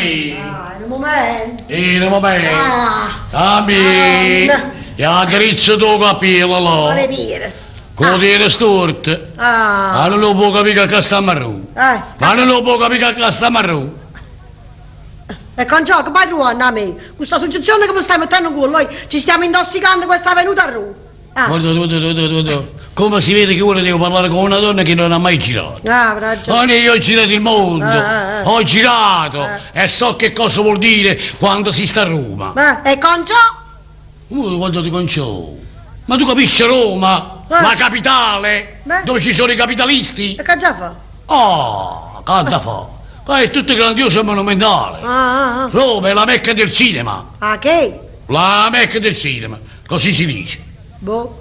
Ami. In un momento. In un momento. Ami. Ya grizzo tu capello, Vuole là. dire. Come tiene storto. Ma non lo può capire che sta marrone. Ma non lo può capire che sta marrone. E con ciò che padrone a me, questa suggezione che mi stai mettendo con noi, ci stiamo intossicando questa venuta a Roma. Guarda, come si vede che ora devo parlare con una donna che non ha mai girato. Ah, ragione. Io ho girato il mondo, ho girato e so che cosa vuol dire quando si sta a Roma. E con ciò? Guardate con ciò. Ma tu capisci Roma, la capitale, dove ci sono i capitalisti? E che già fa? Oh, che da fa? Ma è tutto grandioso e monumentale. Roma è la mecca del cinema. Ah, che? La mecca del cinema, così si dice. Boh.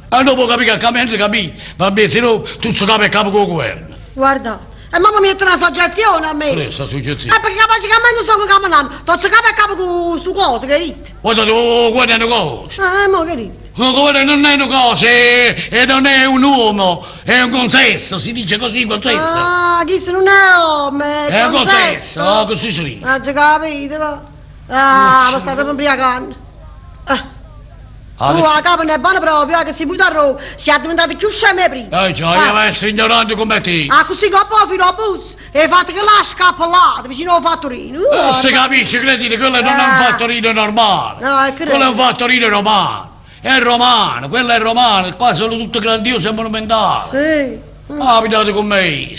E non può capire che mentre capisci, vabbè, se no tu ci capi a capo con il governo. Guarda, e mamma mi mette una soggezione a me. Questa suggezione. Perché capace che a me non sto camminando, tu ci capi a capo con stu coso, che dite? Guarda, guarda una cosa. Mo che dite? Guarda, non è una cosa, e non è un uomo, è un consesso, si dice così, consesso. Ah, questo non è uomo, È un consesso, così si dice. Ah, già capite, va? Ah, ma stai proprio imbriacando. Tu a capo non è buono proprio, che si butta a Roma, si è diventato più scemo prima. Già, io devo essere ignorante come te. Ah, così che poi fino a bus, e fate che là scappellate, vicino al fattorino. Se capisci, crediti, quello non è un fattorino normale. No, è credo. Quello è un fattorino romano. È romano, quello è romano, qua sono tutto grandioso e monumentale. Sì. Abitate con me.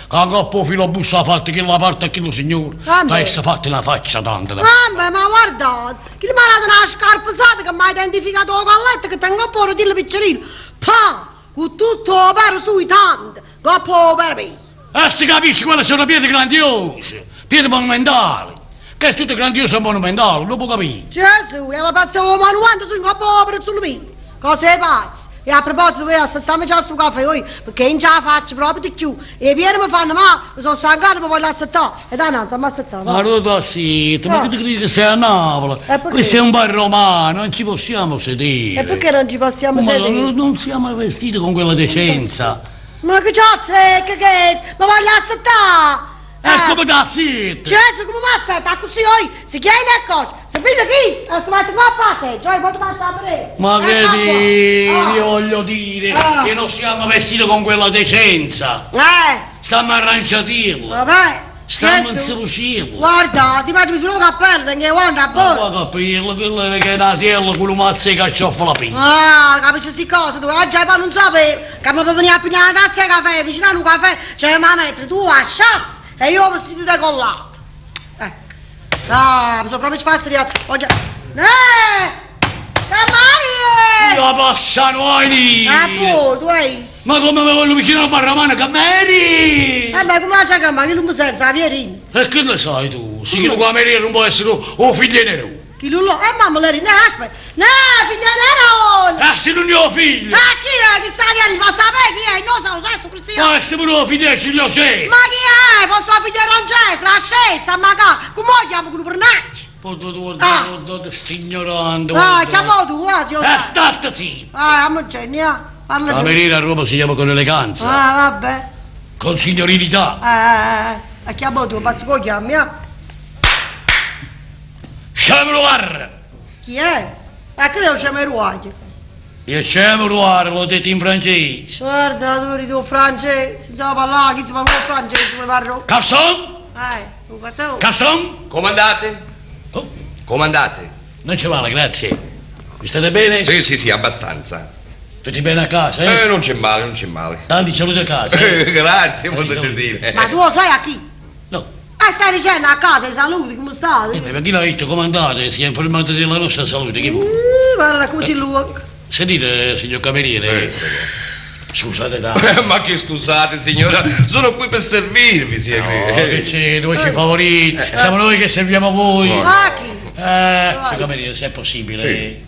Quando poi filo bussa ha fatto che la parte a chi lo signore, da essa fatta una faccia tanta. Mamma, ma guardate, che mi ha dato una scarpesata che mi ha identificato la colletta che tengo a porre di piccerino. Pa, con tutto per sui tanti, dopo per me. Si capisci, quelle sono pietre grandiose, pietre monumentali. Che è tutto grandioso e monumentale, non può capire. Gesù, e la pazza come 90 su un capo per sul mio. Cosa è pazzo? E a proposito, voi assettiamo già sto caffè, voi, perché in già faccio proprio di più. E vieni mi fanno, ma mi sono stancato, mi voglio assettare. E da non, mi assettare. Ma tu da zitto, ma che ti credi che sei a Napoli? Questo è un bar romano, non ci possiamo sedere. E perché non ci possiamo sedere? Non siamo vestiti con quella decenza. Ma che c'è, che mi voglio assettare. Come da zitto? Gesù, come mi aspetta, così oi, si chiede e cosa. Se vede chi, si mette qua a parte, cioè poi ti faccio aprire. Ma che io voglio dire che non siamo vestiti con quella decenza. Stiamo arrangiatirla. Vabbè. Stiamo inselucirla. Guarda, ti faccio solo cappello, che guarda a bocca. Ma capirlo, quello è che è una tiella con un mazzo di carciofo alla pinna. Ah, capisci sti cose, tu oggi poi non sapevo, che mi veniva a pigliare la tazza di caffè, vicino a un caffè, c'è una metro, tu a sciassi. E io ho vestito decollato. Ah, mi sono proprio sfastidiato. Oggi... Camari! La passano lì! Tu hai... Ma come mi voglio vicino al bar romano, Cameri! Ma come la c'è Camari? Che non mi serve, la Pierina. E che ne sai tu? Sì, che Cameri non può essere un figlio nero. Chi lo lo? Mamma, lei, no, aspetta. No, figlio nero! Se non ne ho figlio! Chi è? Chi sta chiedendo? Ma sapere chi è? Non so, sai, Cristiano. Ma se non ho figlio, chi lo sei? Ma chi è? Posso figlio Francesco, la scesa, ma che? Come lo chiamo quello pernaccio? Guarda, sti ignorante. Chiamo tu, guarda, io... State zitto! Amo genia, parla tu. La menina a Roma si chiama con eleganza. Vabbè. Con signorilità. Chiamo tu, pazzo, poi chiami, Chameroir! Chi è? Ma che è un chameroir? Io chameroir, l'ho detto in francese. Guarda, tu eri tu francese, si sa parlare, chi si parla francese, come parlo? Garçon! Tu guarda. Garçon! Comandate? Oh. Comandate? Non ci vale, grazie. Vi state bene? Sì, abbastanza. Tutti bene a casa, eh? Non c'è male, non c'è male. Tanti saluti a casa. Grazie, molto gentile. Ma tu lo sai a chi? No. Stai dicendo a casa i saluti, come state? Ma chi l'ha detto, comandate? Si è informato della nostra salute, chi vuole? Guarda come si luoga. Sentite, signor cameriere. Scusate tanto. Ma che scusate, signora, sono qui per servirvi, no, che c'è, dove ci favorite? Siamo noi che serviamo voi. Ma chi? Signor cameriere, se è possibile. Sì.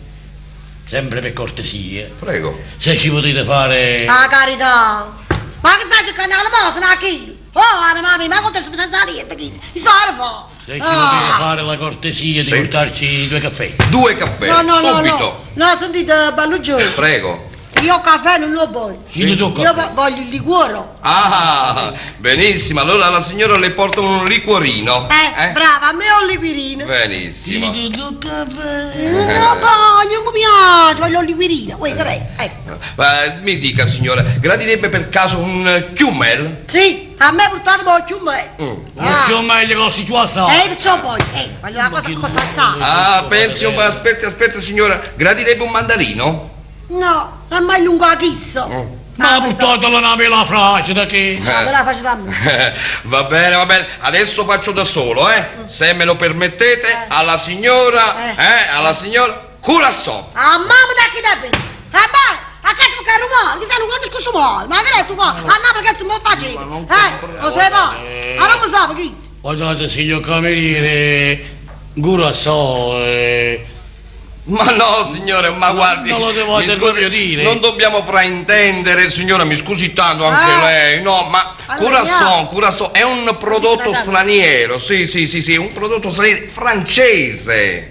Sempre per cortesia. Prego. Se ci potete fare... Ah, carità. Ma che stai cercando la mossa, chi? Mamma, ma quanto sei senza niente, chi? Mi sto a fare. Se ci potete fare la cortesia di portarci 2 caffè. 2 caffè, subito. No, sentite, bello giù. Prego. Io caffè non lo voglio. Sì, tu Io caffè. voglio il liquore. Ah, benissimo, allora la signora le porta un liquorino. Brava, a me ho il liquorino. Benissimo. Sì, tu caffè. Non lo voglio, mi piace, voglio il liquorino. Questo ecco. Mi dica signora, gradirebbe per caso un Kümmel? Sì, a me portate poi più me. Non c'ho meglio così tu assai. Perciò poi, voglio una cosa cottazzata. Ah, pensi un po', aspetta signora, gradirebbe un mandarino? No, non è mai lungo a chisso. Ma portatela una mela fragile che... Me la faccio da me. Va bene, adesso faccio da solo, se me lo permettete, alla signora, Curaçao. Ah, mamma da chi da bene. Beh, a che tu che rumore? Chi sa non quando scuso male? Ma che tu male? A Napoli che tu mi facevi? Lo sai fa? Ma non mi sa chi? Guardate, signor cameriere, Curaçao, Ma no, signore, ma guardi, non lo devo mi scusi, proprio dire. non dobbiamo fraintendere, signora, mi scusi tanto anche lei, no, ma Allora, Curaçao è un prodotto straniero, sì, un prodotto straniero, francese,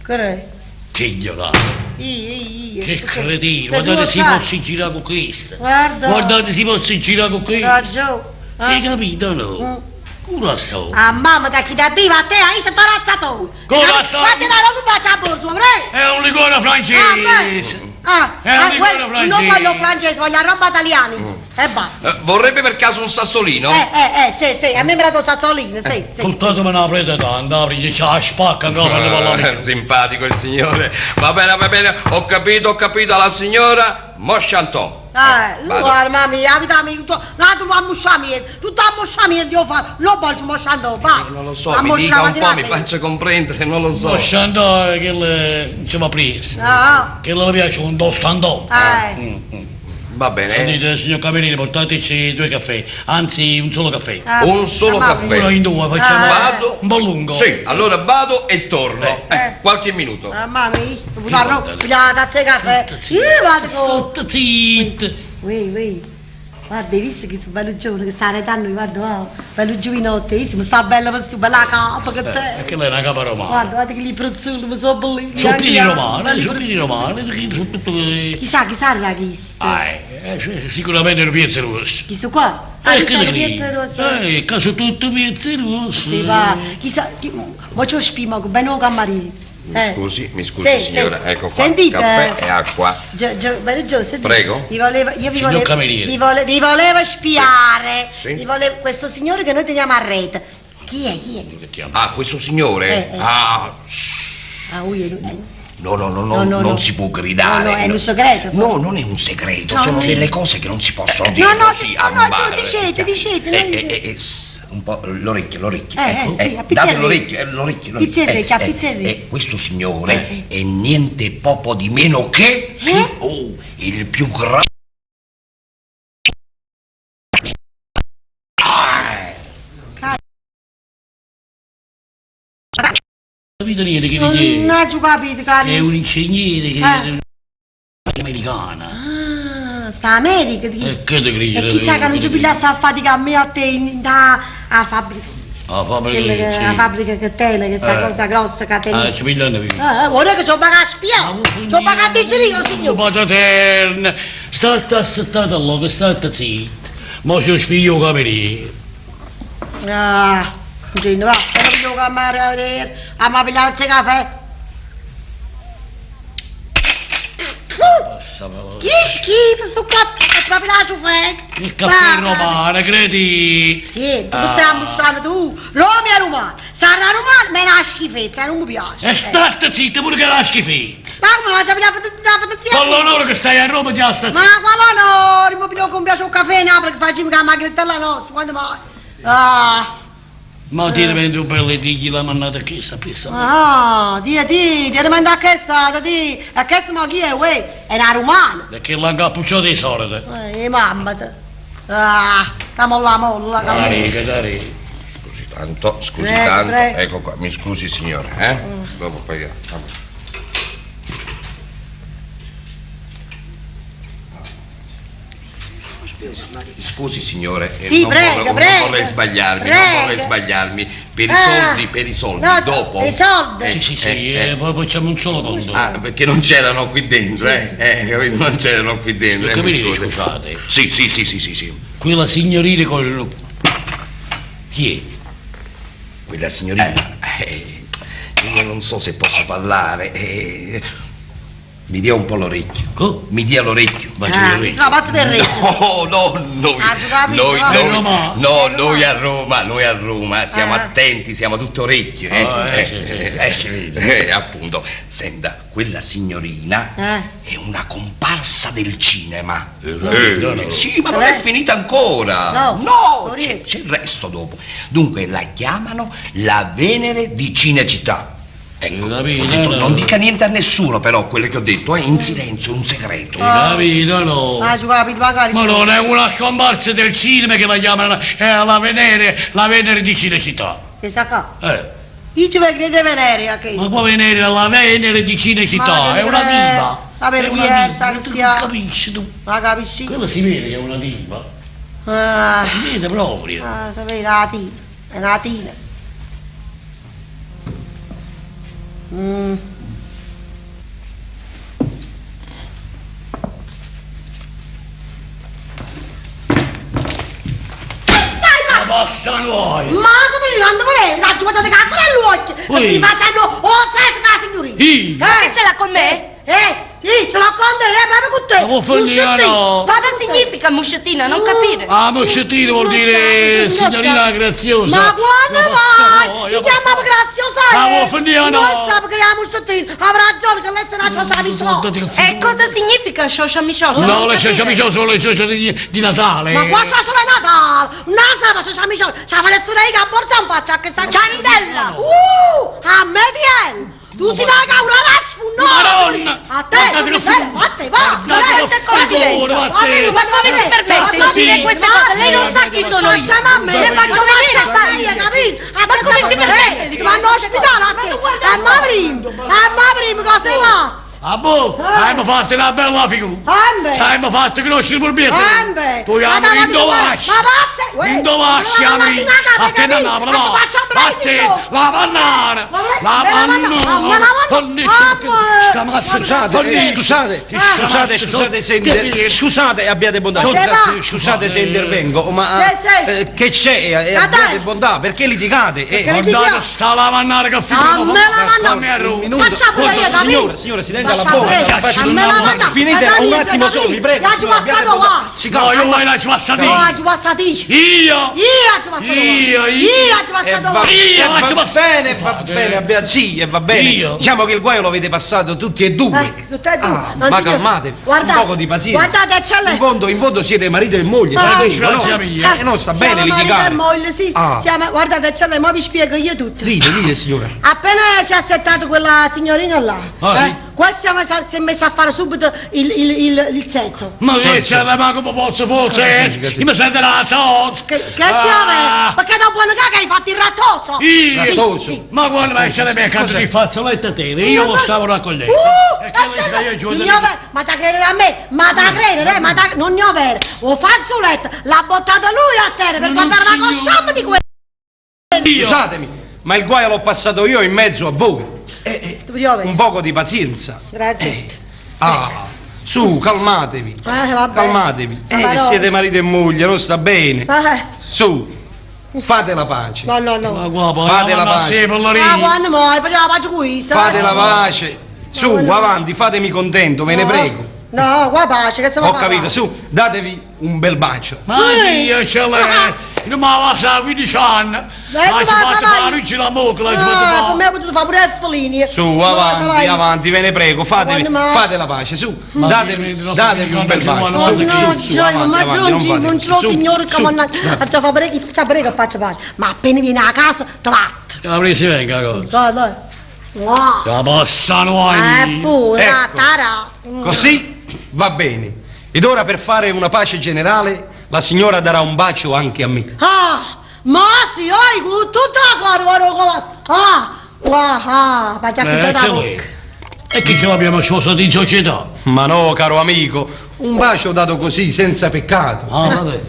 Che che ignorante, che cretino, guardate si può girare con questa. Guarda. Guardate si può girare con questa. Ragione. Hai capito no? Curaçao. Ah, mamma da chi da viva a te, hai sei razzato. Curaçao. Guarda, non mi faccia a borso, pre. È un liquore francese. È un liquore francese. Non voglio francese, voglio roba italiana. E basta. Vorrebbe per caso un sassolino? Sì, a me mi ha dato sassolino, sì. Portatemi una prete tanto, apri, c'ha la spacca ancora ne parla. Simpatico il signore, va bene, ho capito, la signora Mosciantò. Guarda, mamma mia, vita mia, tu a musciami, tutto a musciami, io fa, non voglio musciando, basta. Non lo so, mi dica un po', mi faccia comprendere, non lo so. Mosciandò che le ci va preso. Che le piace un dostandò. Va bene. Sentite, signor cameriere, portateci 2 caffè, anzi un solo caffè. Un solo caffè. Uno in 2, facciamo Vado. un po' lungo. Sì, allora vado e torno. Qualche minuto. Mamma mia, la tazza di caffè. Sto zitto. Guarda, hai visto che bello giovane, che sta arredando, guarda, bello giovinottissimo, sta bello questo, bella capa che te. Che lei è una capa romana. Guarda che li prezzuli, mi sono bellissimi. Sono piedi romani, Chissà era chi. sicuramente le piezze rosse. Chi su qua? Che le le piezze rosse. Caso tutte piezze rosse. Sì, va, chissà, ma c'ho spima, bene o cammarino. Mi scusi, signora, ecco qua, sentite, caffè e acqua. Bello Gio, sentite. Prego. Signor cameriere. Vi volevo spiare. Sì. Questo signore che noi teniamo a rete. Chi è? Ah, questo signore? No, non si può gridare. No, è un segreto. No, non è un segreto, sono delle cose che non si possono dire No, così a bar. dicete. Un po' l'orecchio. Sì, a date pizzerri. l'orecchio. Pizzerri. E questo signore è niente poco di meno che il più grande. Capito niente che Non ho capito, cari. è un ingegnere che è americana. Sta America. Che te credi? E chissà che non ci pigliasse a fatica a me a te a fabbrica. La fabbrica, La fabbrica che tiene, questa cosa grossa che tiene. ci pigliano via. Vuole che ci ho pagato a spiare. Ci ho pagato a io, signore. Pataterna, state assettata allora, state zitta. Ma ci spiglio cameriere. Gino, va, se non piglio cameriere, a me pigliarsi caffè. Che schifo, sto cazzo, è proprio la ciufec. Il caffè romano, credi? Sì, tu stai ammussando tu. Roma è romano. Sarà romano, ma è una schifezza, non mi piace. E state zitta pure che è una schifezza. Ma come faccio la fotografia? Con l'onore che stai a Roma ti sta Ma quale onore? Mi piglio con piace un caffè in Napoli che facciamo con la macchinetta la nostra, quando mai? Ma ti diventi un bello digli la mannata che sapesse. Ti rimanda a questa, a questa ma chi è, uè? È una romana. Perché la cappuccia dei soliti. Mamma te. Stiamo là, molla, Dai. Scusi Prego, tanto, prego. ecco qua, mi scusi signore, Dopo poi. Scusi signore, Sì, non prego, vorrei prego. sbagliarmi, Prego. non vorrei sbagliarmi. per i soldi, No, dopo. i soldi. Sì, poi facciamo un solo conto. Ah, perché non c'erano qui dentro, capito? Non c'erano qui dentro. Capite, mi scusi. scusate. Sì. Quella signorina con... Chi Quella signorina, io non so se posso parlare, mi dia un po' l'orecchio. è? Mi dia l'orecchio. Mi sono pazzo per re. No, noi a Roma siamo Ah. attenti, siamo tutto orecchio. Si vede. Appunto, senta, quella signorina è una comparsa del cinema. no. Sì, ma non è finita ancora. No, No, non riesco. c'è il resto dopo. Dunque la chiamano la Venere di Cinecittà. Ecco, Capito, ho detto, no. non dica niente a nessuno però quello che ho detto, in silenzio, un segreto. Capito, no? Ah, ci capito, magari. Ma non è una scomparsa del cinema che la chiamano la Venere di Cinecittà. Che sa qua? Eh. Io ci vedo crede Venere, a che? Ma può venire la Venere di Cinecittà, Ma è una che- diva. vabbè, È una diversa, diva, che tu sia- non capisci tu. Ma capisci? Quello si vede che è una diva. Ah, Si vede proprio. sapete, la tina. È una tina. Ma basta noi. Ma come quando volevi? La giocata di cazzo nell'occhio! E Ui. ti facendo set la signorina! Io? Che ce l'ha con me? Ce l'ho con te, proprio con te! Ma vuoi fargli no? Cosa significa muscettina? Non capire. Ah, moscettino vuol dire signorina graziosa. Ma quando vai? Io Si chiama graziosa! Ah, vuoi fargli no? Non sa perché la muscettino avrà ragione che lei se la cioccia di so! E cosa significa scioscia mi scioscia? No, Non le capire. cioccia sono le cioccia di Natale. Ma qua c'è solo Natale! Non sa, ma c'è amici! C'ha la lezione che porta un faccia che sta Ciandella! A me viene! Tu si dà caura la Madonna! A te! Guardate che A te, va! Guardate che figura, a te! Ma come si permette di dire queste cose? Lei non sa chi sono io. Le faccio vedere, capito? Ma come si permette? Ti vanno all'ospedale a te! A Mavrim, cosa va? Ah, boh, abbiamo fatto una bella figura. Ambe! Abbiamo fatto conoscere il borbietto. Ambe! Tu amori in dovasci. Ma vatte! In dovasci, amori. A che non apre, no. A te, la pannara. La pannara. Scusate, abbiate bontà. Scusate se intervengo, ma che c'è? Abbiate bontà, perché litigate? Guardate, sta la pannara che figura. Fammi a Roma. Signora, si tenga la bocca. Finite un attimo solo, vi prego. Abbiate bontà. No, io vuoi la passati. Io? Va bene, abbiate sì, e va bene. Io? Diciamo che il guaio lo avete passato tutti e due. Ma calmate, un poco di pazienza. Guardate, c'è lei. In fondo siete marito e moglie, grazia mia. no, sta bene litigare. Moglie, sì. Guardate, c'è lei, ma vi spiego io tutto. Dite, signora. Appena si è assettato quella signorina là, sì? qua si è messa a fare subito il senso. Ma che c'è, ma come posso forse? Io mi sento la tos. Che si aveva? Perché dopo una caga hai fatto il rattoso? Rattoso? Ma quando vai c'è la mia casa di fazzoletto a te, io lo stavo raccogliendo. E che lei sta io giù ma da credere a me, ma da credere, non ne ho vero. O fazzoletto, l'ha buttato lui a terra per guardare una cosciamma di quello. Scusatemi, ma il guaio l'ho passato io in mezzo a voi. Un poco di pazienza. Grazie. Su, calmatevi. Vabbè. Calmatevi. Ma no. Siete marito e moglie, non sta bene. Su, fate la pace. No. Ma guapo, Fate la pace. Ma quando mai? Facciamo la pace qui. Fate la pace. Su, avanti, fatemi contento, ve ne prego. No, qua pace, che stiamo Ho capito, su, datevi un bel bacio. Ma io ce l'ho. Non mi va a 15 anni. Ma ci fate fare oggi la mocla. Per me ha potuto fare pure il Folini. Su, avanti, ve ne prego, fate la pace, su, datevi un bel bacio. Non ce l'ho signore che faccia prego che faccia pace. Ma appena viene a casa, te vatte. Apri si venga cosa. Dai. Wow. La possano Buona, Ecco. cara. Così va bene. Ed ora per fare una pace generale, la signora darà un bacio anche a me. Ma sì, con tutto E che ce l'abbiamo sposato in società? Ma no, caro amico, un bacio dato così senza peccato. Ah, vabbè.